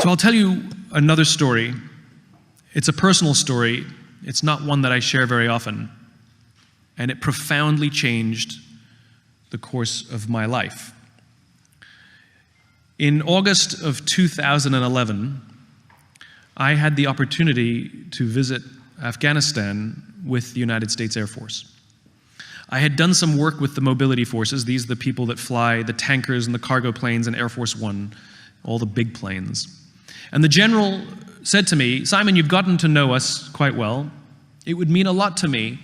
So I'll tell you another story. It's a personal story. It's not one that I share very often. And it profoundly changed the course of my life. In August of 2011, I had the opportunity to visit Afghanistan with the United States Air Force. I had done some work with the mobility forces. These are the people that fly the tankers and the cargo planes and Air Force One, all the big planes. And the general said to me, "Simon, you've gotten to know us quite well. It would mean a lot to me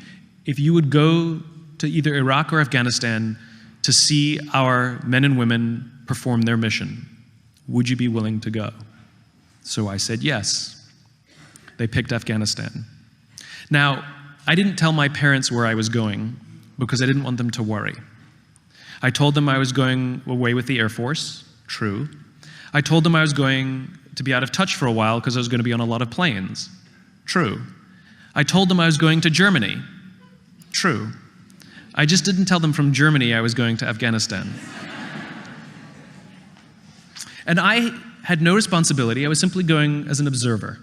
if you would go to either Iraq or Afghanistan to see our men and women perform their mission. Would you be willing to go?" So I said yes. They picked Afghanistan. Now, I didn't tell my parents where I was going because I didn't want them to worry. I told them I was going away with the Air Force, true. I told them I was going to be out of touch for a while because I was going to be on a lot of planes, true. I told them I was going to Germany, true. I just didn't tell them from Germany I was going to Afghanistan. And I had no responsibility. I was simply going as an observer.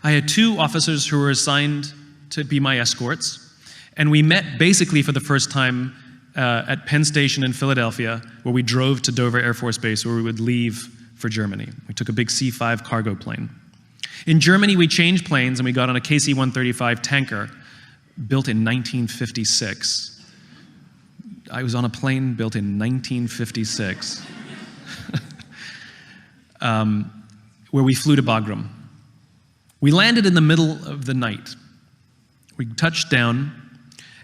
I had 2 officers who were assigned to be my escorts, and we met basically for the first time at Penn Station in Philadelphia, where we drove to Dover Air Force Base, where we would leave for Germany. We took a big C-5 cargo plane. In Germany, we changed planes, and we got on a KC-135 tanker built in 1956. I was on a plane built in 1956. Where we flew to Bagram. We landed in the middle of the night. We touched down,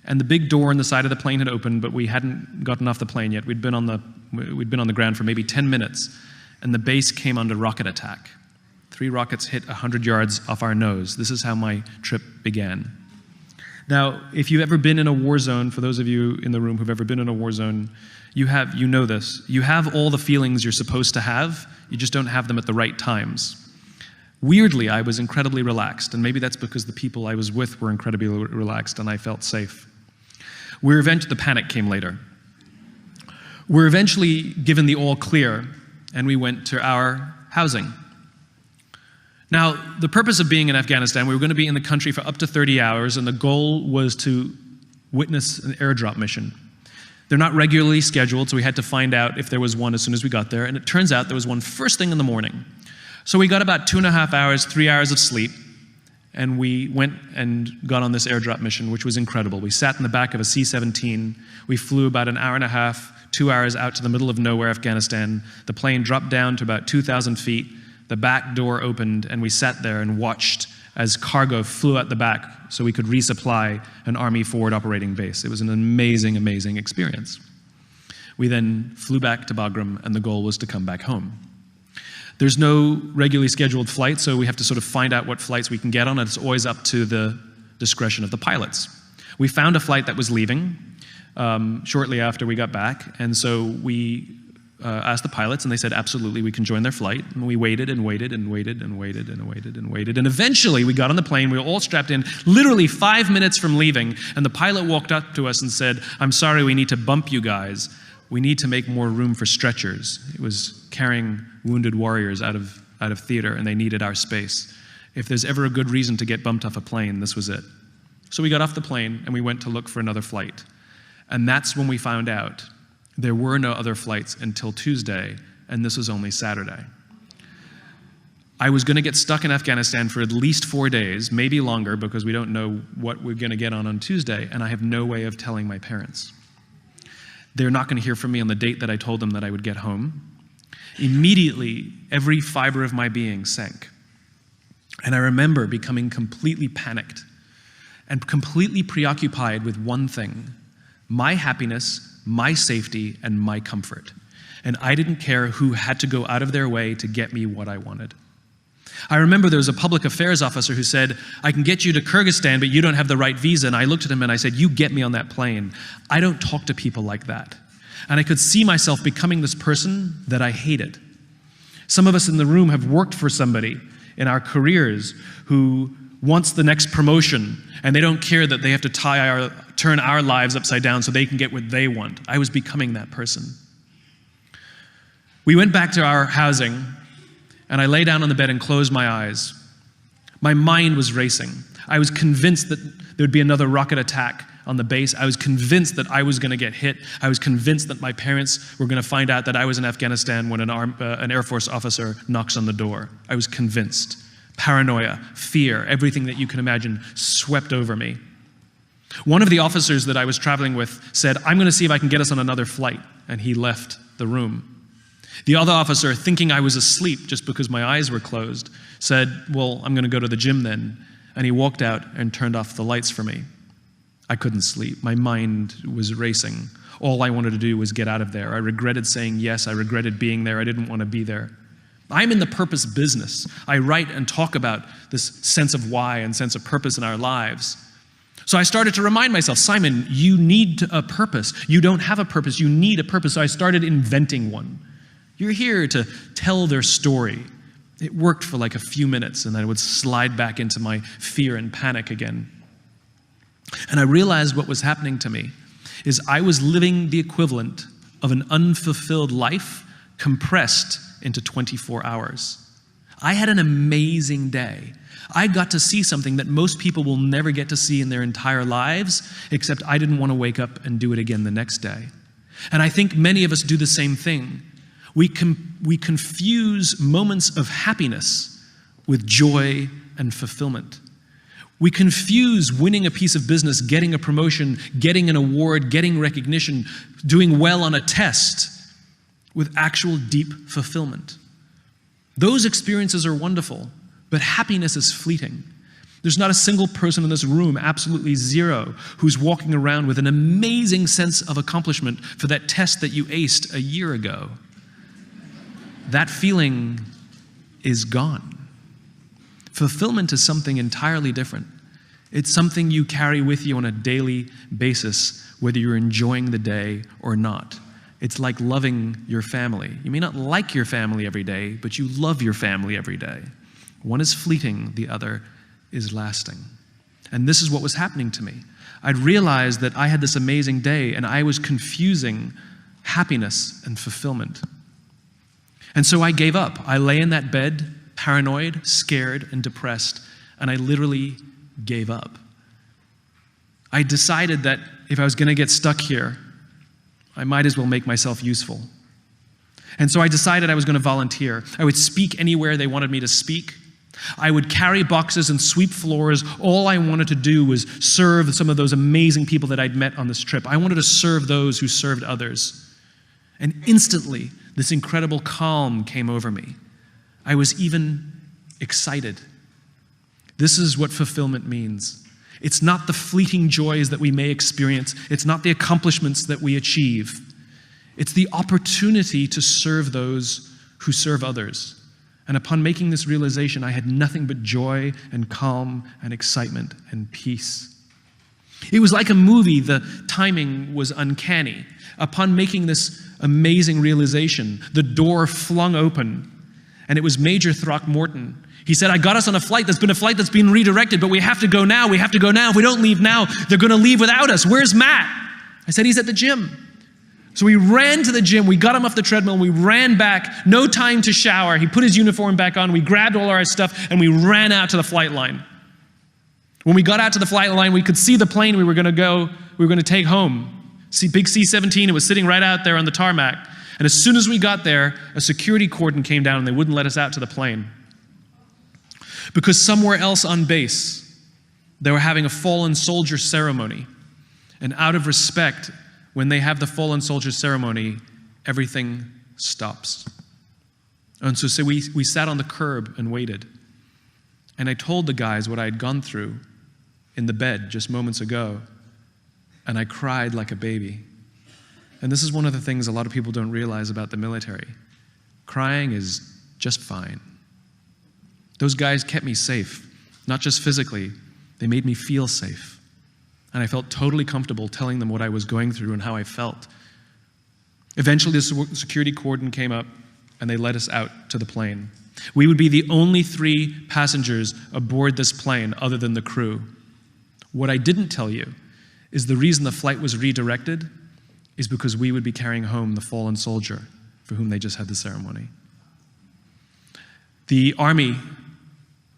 and the big door on the side of the plane had opened, but we hadn't gotten off the plane yet. We'd been on the ground for maybe 10 minutes, and the base came under rocket attack. 3 rockets hit 100 yards off our nose. This is how my trip began. Now, if you've ever been in a war zone, for those of you in the room who've ever been in a war zone, you know this. You have all the feelings you're supposed to have, you just don't have them at the right times. Weirdly, I was incredibly relaxed, and maybe that's because the people I was with were incredibly relaxed and I felt safe. The panic came later. We're eventually given the all clear, and we went to our housing. Now, the purpose of being in Afghanistan, we were going to be in the country for up to 30 hours, and the goal was to witness an airdrop mission. They're not regularly scheduled, so we had to find out if there was one as soon as we got there, and it turns out there was one first thing in the morning. So we got about 2.5 hours, 3 hours of sleep, and we went and got on this airdrop mission, which was incredible. We sat in the back of a C-17. We flew about an hour and a half, 2 hours out to the middle of nowhere, Afghanistan. The plane dropped down to about 2,000 feet. The back door opened, and we sat there and watched as cargo flew out the back so we could resupply an Army forward operating base. It was an amazing, amazing experience. We then flew back to Bagram, and the goal was to come back home. There's no regularly scheduled flight, so we have to sort of find out what flights we can get on, and it's always up to the discretion of the pilots. We found a flight that was leaving shortly after we got back, and so we asked the pilots, and they said, absolutely, we can join their flight. And we waited and waited and waited and waited and waited and waited. And eventually, we got on the plane. We were all strapped in, literally 5 minutes from leaving. And the pilot walked up to us and said, "I'm sorry, we need to bump you guys. We need to make more room for stretchers." It was carrying wounded warriors out of theater, and they needed our space. If there's ever a good reason to get bumped off a plane, this was it. So we got off the plane, and we went to look for another flight. And that's when we found out there were no other flights until Tuesday, and this was only Saturday. I was going to get stuck in Afghanistan for at least 4 days, maybe longer, because we don't know what we're going to get on Tuesday, and I have no way of telling my parents. They're not going to hear from me on the date that I told them that I would get home. Immediately, every fiber of my being sank. And I remember becoming completely panicked and completely preoccupied with one thing: my happiness, my safety, and my comfort. And I didn't care who had to go out of their way to get me what I wanted. I remember there was a public affairs officer who said, "I can get you to Kyrgyzstan, but you don't have the right visa." And I looked at him and I said, "You get me on that plane." I don't talk to people like that. And I could see myself becoming this person that I hated. Some of us in the room have worked for somebody in our careers who wants the next promotion, and they don't care that they have to turn our lives upside down so they can get what they want. I was becoming that person. We went back to our housing, And I lay down on the bed and closed my eyes. My mind was racing. I was convinced that there would be another rocket attack on the base. I was convinced that I was going to get hit. I was convinced that my parents were going to find out that I was in Afghanistan when an Air Force officer knocks on the door. I was convinced. Paranoia, fear, everything that you can imagine swept over me. One of the officers that I was traveling with said, "I'm going to see if I can get us on another flight," and he left the room. The other officer, thinking I was asleep just because my eyes were closed, said, "Well, I'm going to go to the gym then," and he walked out and turned off the lights for me. I couldn't sleep. My mind was racing. All I wanted to do was get out of there. I regretted saying yes. I regretted being there. I didn't want to be there. I'm in the purpose business. I write and talk about this sense of why and sense of purpose in our lives. So I started to remind myself, Simon, you need a purpose. You don't have a purpose. You need a purpose. So I started inventing one. You're here to tell their story. It worked for like a few minutes, and then I would slide back into my fear and panic again. And I realized what was happening to me is I was living the equivalent of an unfulfilled life compressed into 24 hours. I had an amazing day. I got to see something that most people will never get to see in their entire lives, except I didn't want to wake up and do it again the next day. And I think many of us do the same thing. We confuse moments of happiness with joy and fulfillment. We confuse winning a piece of business, getting a promotion, getting an award, getting recognition, doing well on a test with actual deep fulfillment. Those experiences are wonderful, but happiness is fleeting. There's not a single person in this room, absolutely zero, who's walking around with an amazing sense of accomplishment for that test that you aced a year ago. That feeling is gone. Fulfillment is something entirely different. It's something you carry with you on a daily basis, whether you're enjoying the day or not. It's like loving your family. You may not like your family every day, but you love your family every day. One is fleeting, the other is lasting. And this is what was happening to me. I'd realized that I had this amazing day, and I was confusing happiness and fulfillment. And so I gave up. I lay in that bed, paranoid, scared, and depressed, and I literally gave up. I decided that if I was going to get stuck here, I might as well make myself useful. And so I decided I was going to volunteer. I would speak anywhere they wanted me to speak. I would carry boxes and sweep floors. All I wanted to do was serve some of those amazing people that I'd met on this trip. I wanted to serve those who served others. And instantly, this incredible calm came over me. I was even excited. This is what fulfillment means. It's not the fleeting joys that we may experience. It's not the accomplishments that we achieve. It's the opportunity to serve those who serve others. And upon making this realization, I had nothing but joy and calm and excitement and peace. It was like a movie. The timing was uncanny. Upon making this amazing realization, the door flung open, and it was Major Throckmorton. He said, "I got us on a flight that's been redirected, but we have to go now. We have to go now. If we don't leave now, they're going to leave without us. Where's Matt?" I said, "He's at the gym." So we ran to the gym. We got him off the treadmill. We ran back. No time to shower. He put his uniform back on. We grabbed all our stuff, and we ran out to the flight line. When we got out to the flight line, we could see the plane we were going to take home. See, big C-17, it was sitting right out there on the tarmac. And as soon as we got there, a security cordon came down, and they wouldn't let us out to the plane. Because somewhere else on base, they were having a fallen soldier ceremony. And out of respect, when they have the fallen soldier ceremony, everything stops. And so we sat on the curb and waited. And I told the guys what I had gone through in the bed just moments ago. And I cried like a baby. And this is one of the things a lot of people don't realize about the military. Crying is just fine. Those guys kept me safe, not just physically, they made me feel safe. And I felt totally comfortable telling them what I was going through and how I felt. Eventually, the security cordon came up, and they let us out to the plane. We would be the only 3 passengers aboard this plane other than the crew. What I didn't tell you is the reason the flight was redirected is because we would be carrying home the fallen soldier for whom they just had the ceremony. The Army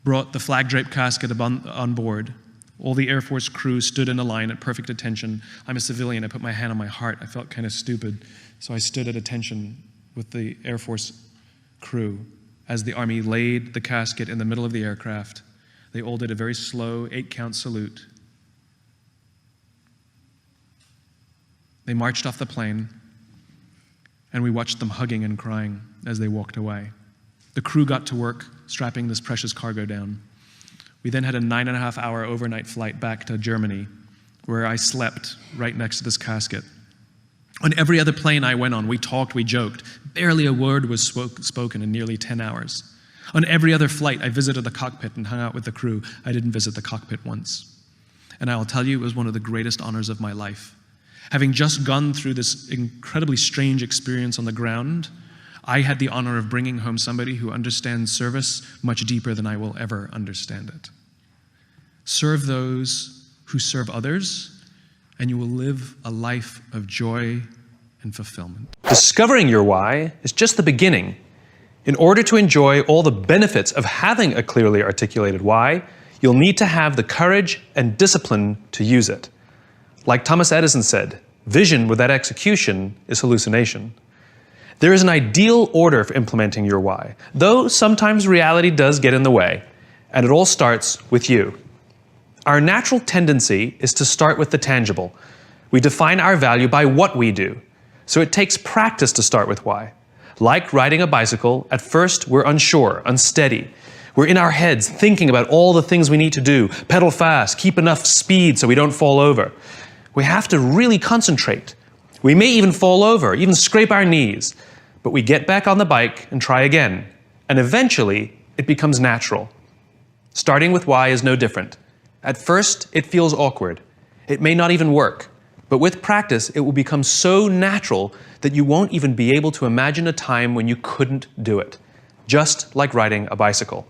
brought the flag-draped casket on board. All the Air Force crew stood in a line at perfect attention. I'm a civilian. I put my hand on my heart. I felt kind of stupid. So I stood at attention with the Air Force crew as the Army laid the casket in the middle of the aircraft. They all did a very slow 8-count salute. They marched off the plane, and we watched them hugging and crying as they walked away. The crew got to work strapping this precious cargo down. We then had a 9.5-hour overnight flight back to Germany, where I slept right next to this casket. On every other plane I went on, we talked, we joked. Barely a word was spoken in nearly 10 hours. On every other flight, I visited the cockpit and hung out with the crew. I didn't visit the cockpit once. And I'll tell you, it was one of the greatest honors of my life. Having just gone through this incredibly strange experience on the ground, I had the honor of bringing home somebody who understands service much deeper than I will ever understand it. Serve those who serve others, and you will live a life of joy and fulfillment. Discovering your why is just the beginning. In order to enjoy all the benefits of having a clearly articulated why, you'll need to have the courage and discipline to use it. Like Thomas Edison said, vision without execution is hallucination. There is an ideal order for implementing your why, though sometimes reality does get in the way, and it all starts with you. Our natural tendency is to start with the tangible. We define our value by what we do, so it takes practice to start with why. Like riding a bicycle, at first we're unsure, unsteady. We're in our heads thinking about all the things we need to do, pedal fast, keep enough speed so we don't fall over. We have to really concentrate. We may even fall over, even scrape our knees, but we get back on the bike and try again, and eventually it becomes natural. Starting with why is no different. At first, it feels awkward. It may not even work, but with practice, it will become so natural that you won't even be able to imagine a time when you couldn't do it, just like riding a bicycle.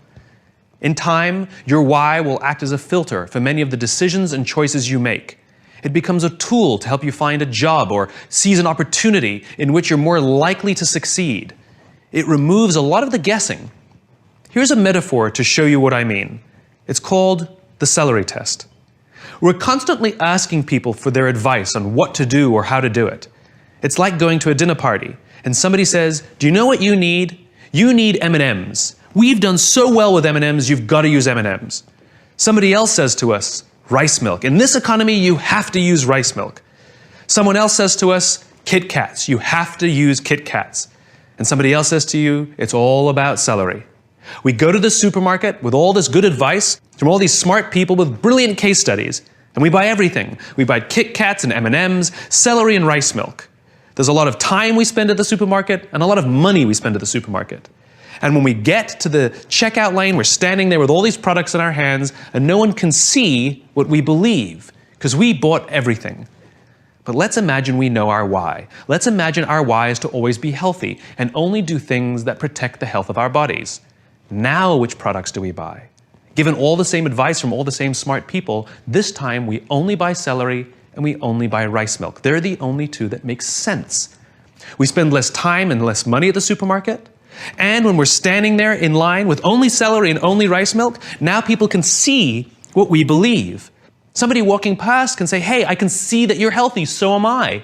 In time, your why will act as a filter for many of the decisions and choices you make. It becomes a tool to help you find a job or seize an opportunity in which you're more likely to succeed. It removes a lot of the guessing. Here's a metaphor to show you what I mean. It's called the celery test. We're constantly asking people for their advice on what to do or how to do it. It's like going to a dinner party and somebody says, "Do you know what you need? You need M&Ms. We've done so well with M&Ms, you've got to use M&Ms." Somebody else says to us, "Rice milk. In this economy, you have to use rice milk." Someone else says to us, "Kit Kats. You have to use Kit Kats." And somebody else says to you, "It's all about celery." We go to the supermarket with all this good advice from all these smart people with brilliant case studies, and we buy everything. We buy Kit Kats and M&Ms, celery and rice milk. There's a lot of time we spend at the supermarket and a lot of money we spend at the supermarket. And when we get to the checkout lane, we're standing there with all these products in our hands, and no one can see what we believe, because we bought everything. But let's imagine we know our why. Let's imagine our why is to always be healthy and only do things that protect the health of our bodies. Now, which products do we buy? Given all the same advice from all the same smart people, this time we only buy celery and we only buy rice milk. They're the only two that make sense. We spend less time and less money at the supermarket. And when we're standing there in line with only celery and only rice milk, now people can see what we believe. Somebody walking past can say, "Hey, I can see that you're healthy, so am I."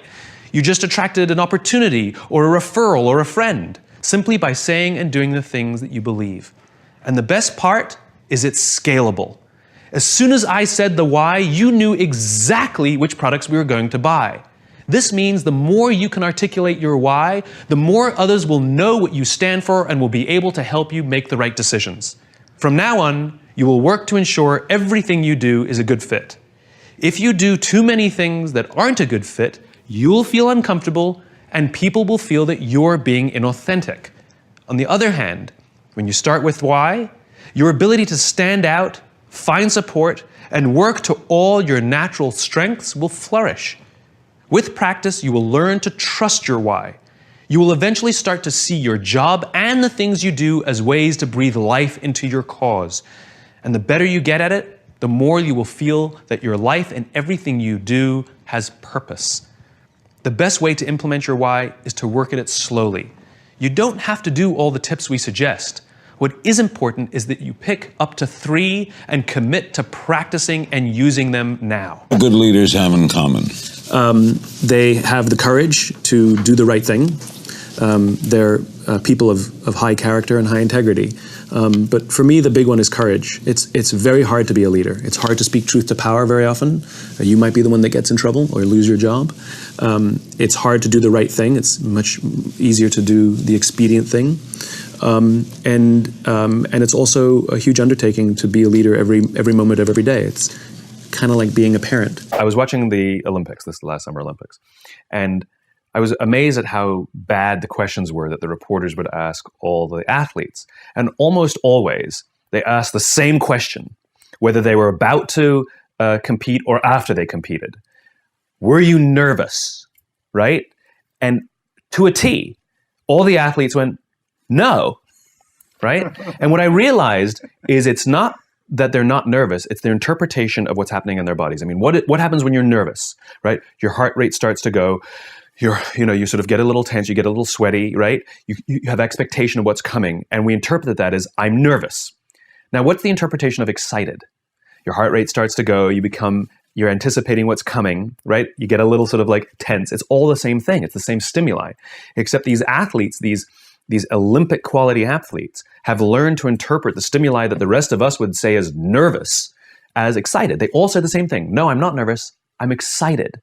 You just attracted an opportunity or a referral or a friend, simply by saying and doing the things that you believe. And the best part is it's scalable. As soon as I said the why, you knew exactly which products we were going to buy. This means the more you can articulate your why, the more others will know what you stand for and will be able to help you make the right decisions. From now on, you will work to ensure everything you do is a good fit. If you do too many things that aren't a good fit, you'll feel uncomfortable and people will feel that you're being inauthentic. On the other hand, when you start with why, your ability to stand out, find support, and work to all your natural strengths will flourish. With practice, you will learn to trust your why. You will eventually start to see your job and the things you do as ways to breathe life into your cause. And the better you get at it, the more you will feel that your life and everything you do has purpose. The best way to implement your why is to work at it slowly. You don't have to do all the tips we suggest. What is important is that you pick up to 3 and commit to practicing and using them now. What good leaders have in common? They have the courage to do the right thing. They're people of high character and high integrity. But for me, the big one is courage. It's very hard to be a leader. It's hard to speak truth to power very often. You might be the one that gets in trouble or lose your job. It's hard to do the right thing. It's much easier to do the expedient thing. And it's also a huge undertaking to be a leader every moment of every day. It's kind of like being a parent. I was watching the Olympics, this last Summer Olympics, and I was amazed at how bad the questions were that the reporters would ask all the athletes. And almost always, they asked the same question, whether they were about to compete or after they competed. Were you nervous, right? And to a T, all the athletes went, no, right? And what I realized is it's not that they're not nervous, it's their interpretation of what's happening in their bodies. I mean, what happens when you're nervous, right? Your heart rate starts to go, you sort of get a little tense, you get a little sweaty, right? You have expectation of what's coming, and we interpret that as, I'm nervous. Now, what's the interpretation of excited? Your heart rate starts to go, you're anticipating what's coming, right? You get a little sort of like tense. It's all the same thing. It's the same stimuli, except these athletes, these Olympic quality athletes have learned to interpret the stimuli that the rest of us would say as nervous as excited. They all say the same thing. No, I'm not nervous. I'm excited.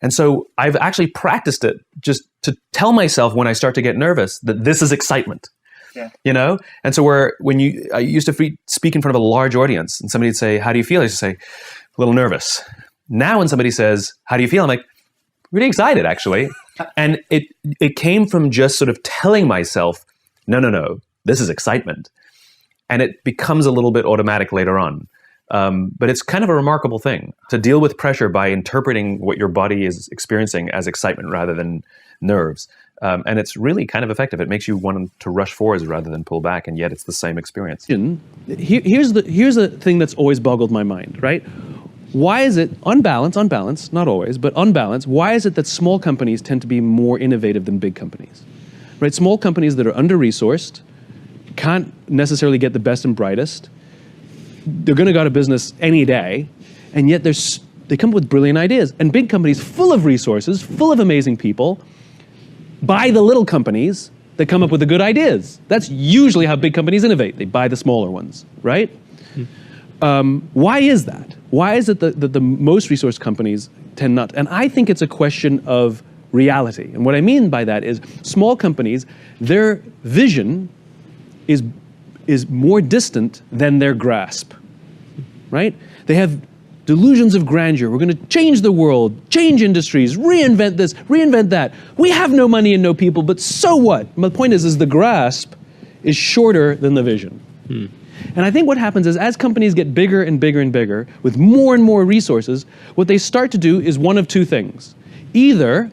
And so I've actually practiced it just to tell myself when I start to get nervous that this is excitement. Yeah. You know? And so I used to speak in front of a large audience and somebody would say, how do you feel? I used to say, a little nervous. Now when somebody says, how do you feel? I'm like, really excited, actually. And it came from just sort of telling myself, no, this is excitement. And it becomes a little bit automatic later on. But it's kind of a remarkable thing to deal with pressure by interpreting what your body is experiencing as excitement rather than nerves. And it's really kind of effective. It makes you want to rush forwards rather than pull back, and yet it's the same experience. Here's the thing that's always boggled my mind, right? Why is it, on balance, not always, but on balance, why is it that small companies tend to be more innovative than big companies? Right? Small companies that are under-resourced, can't necessarily get the best and brightest, they're going to go out of business any day, and yet they come up with brilliant ideas. And big companies full of resources, full of amazing people, buy the little companies that come up with the good ideas. That's usually how big companies innovate. They buy the smaller ones, right? Why is that? Why is it that the most resource companies tend not? And I think it's a question of reality. And what I mean by that is small companies, their vision is more distant than their grasp, right? They have delusions of grandeur. We're going to change the world, change industries, reinvent this, reinvent that. We have no money and no people, but so what? My point is the grasp is shorter than the vision. And I think what happens is as companies get bigger and bigger and bigger with more and more resources, what they start to do is one of two things. Either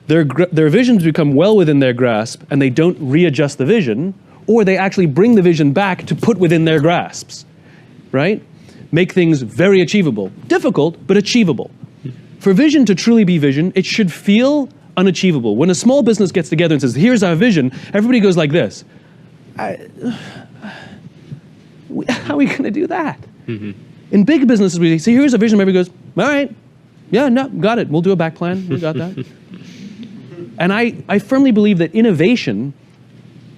their visions become well within their grasp and they don't readjust the vision, or they actually bring the vision back to put within their grasps, right? Make things very achievable. Difficult, but achievable. For vision to truly be vision, it should feel unachievable. When a small business gets together and says, here's our vision, everybody goes like this. How are we going to do that? In big businesses, we say, here's a vision, everybody goes, all right, yeah, no, got it. We'll do a back plan, we got that. And I firmly believe that innovation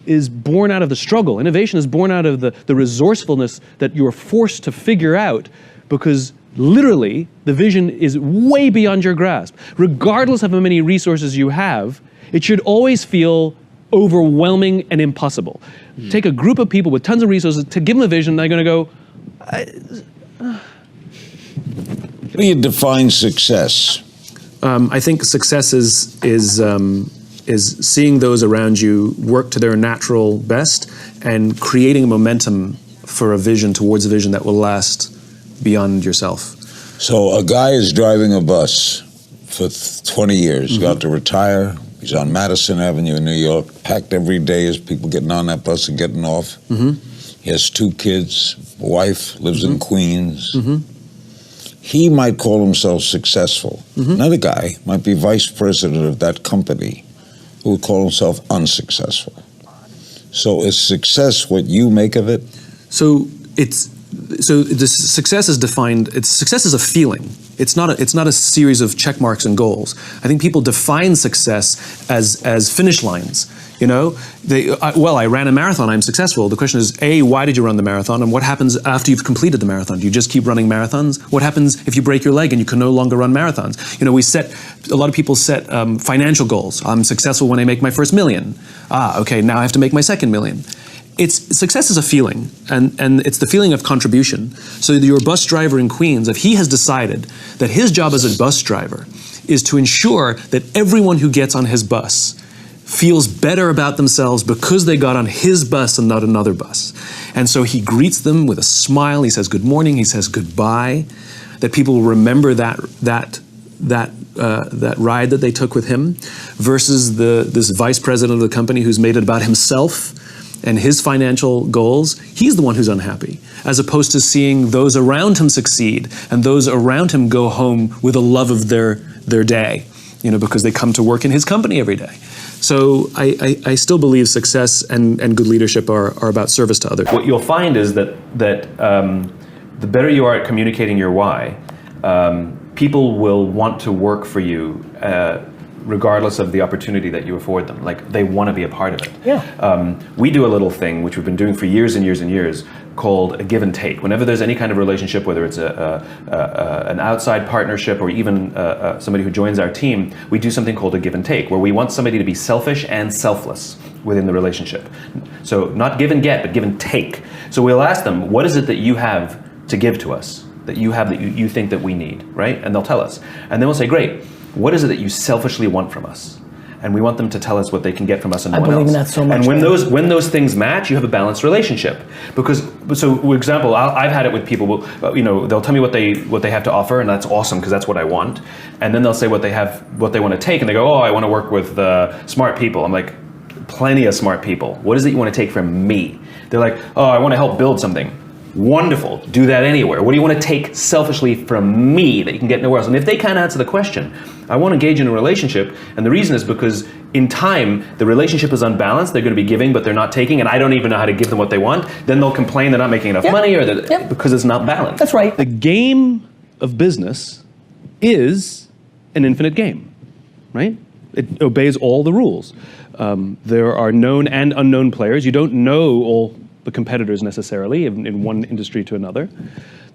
is born out of the struggle. Innovation is born out of the resourcefulness that you're forced to figure out because literally the vision is way beyond your grasp. Regardless of how many resources you have, it should always feel overwhelming and impossible. Take a group of people with tons of resources to give them a vision, and they're going to go, How do you define success? I think success is seeing those around you work to their natural best and creating a momentum for a vision towards a vision that will last beyond yourself. So a guy is driving a bus for 20 years, about to retire. He's on Madison Avenue in New York, packed every day as people getting on that bus and getting off. He has 2 kids, a wife, lives in Queens. He might call himself successful. Another guy might be vice president of that company who would call himself unsuccessful. So is success what you make of it? So success is defined. Success is a feeling. It's not a series of check marks and goals. I think people define success as finish lines. You know, I ran a marathon, I'm successful. The question is, A, why did you run the marathon? And what happens after you've completed the marathon? Do you just keep running marathons? What happens if you break your leg and you can no longer run marathons? You know, a lot of people set financial goals. I'm successful when I make my first million. Okay, now I have to make my second million. Success is a feeling, and it's the feeling of contribution. So your bus driver in Queens, if he has decided that his job as a bus driver is to ensure that everyone who gets on his bus feels better about themselves because they got on his bus and not another bus. And so he greets them with a smile, he says good morning, he says goodbye, that people will remember that ride that they took with him, versus this vice president of the company who's made it about himself and his financial goals. He's the one who's unhappy, as opposed to seeing those around him succeed and those around him go home with a love of their day, you know, because they come to work in his company every day. So I still believe success and good leadership are about service to others. What you'll find is that the better you are at communicating your why, people will want to work for you regardless of the opportunity that you afford them. Like, they want to be a part of it. Yeah. We do a little thing, which we've been doing for years and years and years, called a give and take. Whenever there's any kind of relationship, whether it's an outside partnership or even somebody who joins our team, we do something called a give and take, where we want somebody to be selfish and selfless within the relationship. So not give and get, but give and take. So we'll ask them, what is it that you have to give to us, that you have that you think that we need, right? And they'll tell us. And then we'll say, great, what is it that you selfishly want from us? And we want them to tell us what they can get from us and no one else. I believe in that so much. And when those things match, you have a balanced relationship. Because, so for example, I've had it with people. You know, they'll tell me what they have to offer, and that's awesome because that's what I want. And then they'll say what they want to take, and they go, oh, I want to work with smart people. I'm like, plenty of smart people. What is it you want to take from me? They're like, oh, I want to help build something. Wonderful, do that anywhere. What do you want to take selfishly from me that you can get nowhere else? And if they can't answer the question, I want to engage in a relationship, and the reason is because in time, the relationship is unbalanced. They're going to be giving, but they're not taking, and I don't even know how to give them what they want. Then they'll complain they're not making enough money, or because it's not balanced. That's right. The game of business is an infinite game, right? It obeys all the rules. There are known and unknown players. You don't know all the competitors necessarily in one industry to another.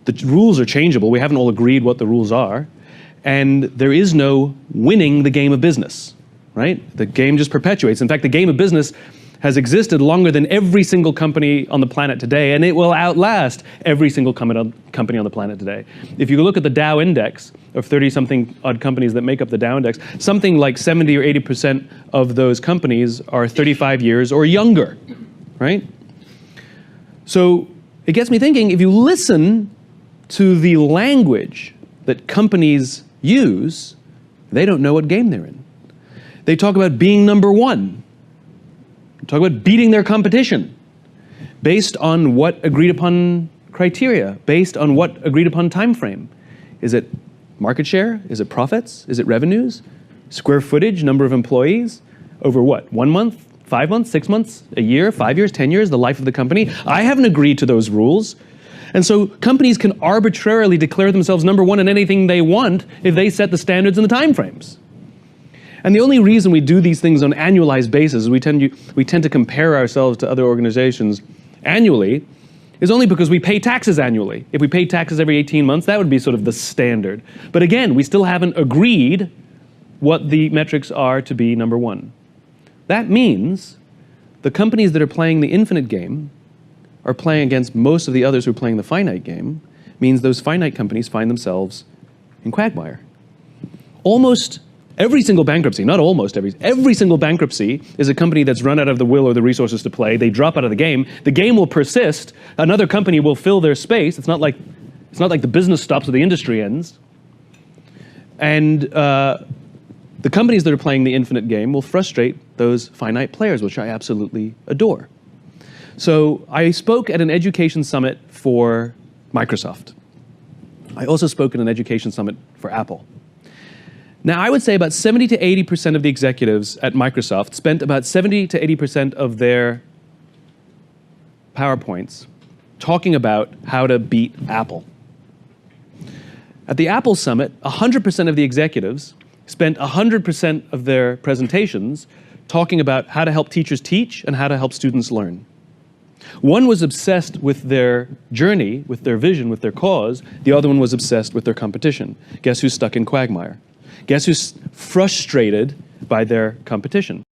The rules are changeable. We haven't all agreed what the rules are. And there is no winning the game of business, right? The game just perpetuates. In fact, the game of business has existed longer than every single company on the planet today, and it will outlast every single company on the planet today. If you look at the Dow Index of 30-something odd companies that make up the Dow Index, something like 70 or 80% of those companies are 35 years or younger, right? So it gets me thinking, if you listen to the language that companies use, they don't know what game they're in. They talk about being number one. They talk about beating their competition based on what agreed upon criteria, based on what agreed upon time frame. Is it market share? Is it profits? Is it revenues? Square footage, number of employees? Over what, 1 month? 5 months, 6 months, a year, 5 years, 10 years, the life of the company? I haven't agreed to those rules. And so companies can arbitrarily declare themselves number one in anything they want if they set the standards and the time frames. And the only reason we do these things on an annualized basis is we tend to compare ourselves to other organizations annually, is only because we pay taxes annually. If we paid taxes every 18 months, that would be sort of the standard. But again, we still haven't agreed what the metrics are to be number one. That means the companies that are playing the infinite game are playing against most of the others who are playing the finite game, means those finite companies find themselves in quagmire. Almost every single bankruptcy, not almost every single bankruptcy is a company that's run out of the will or the resources to play. They drop out of the game. The game will persist. Another company will fill their space. It's not like the business stops or the industry ends. And the companies that are playing the infinite game will frustrate those finite players, which I absolutely adore. So I spoke at an education summit for Microsoft. I also spoke at an education summit for Apple. Now, I would say about 70 to 80% of the executives at Microsoft spent about 70 to 80% of their PowerPoints talking about how to beat Apple. At the Apple Summit, 100% of the executives spent 100% of their presentations talking about how to help teachers teach and how to help students learn. One was obsessed with their journey, with their vision, with their cause. The other one was obsessed with their competition. Guess who's stuck in quagmire? Guess who's frustrated by their competition?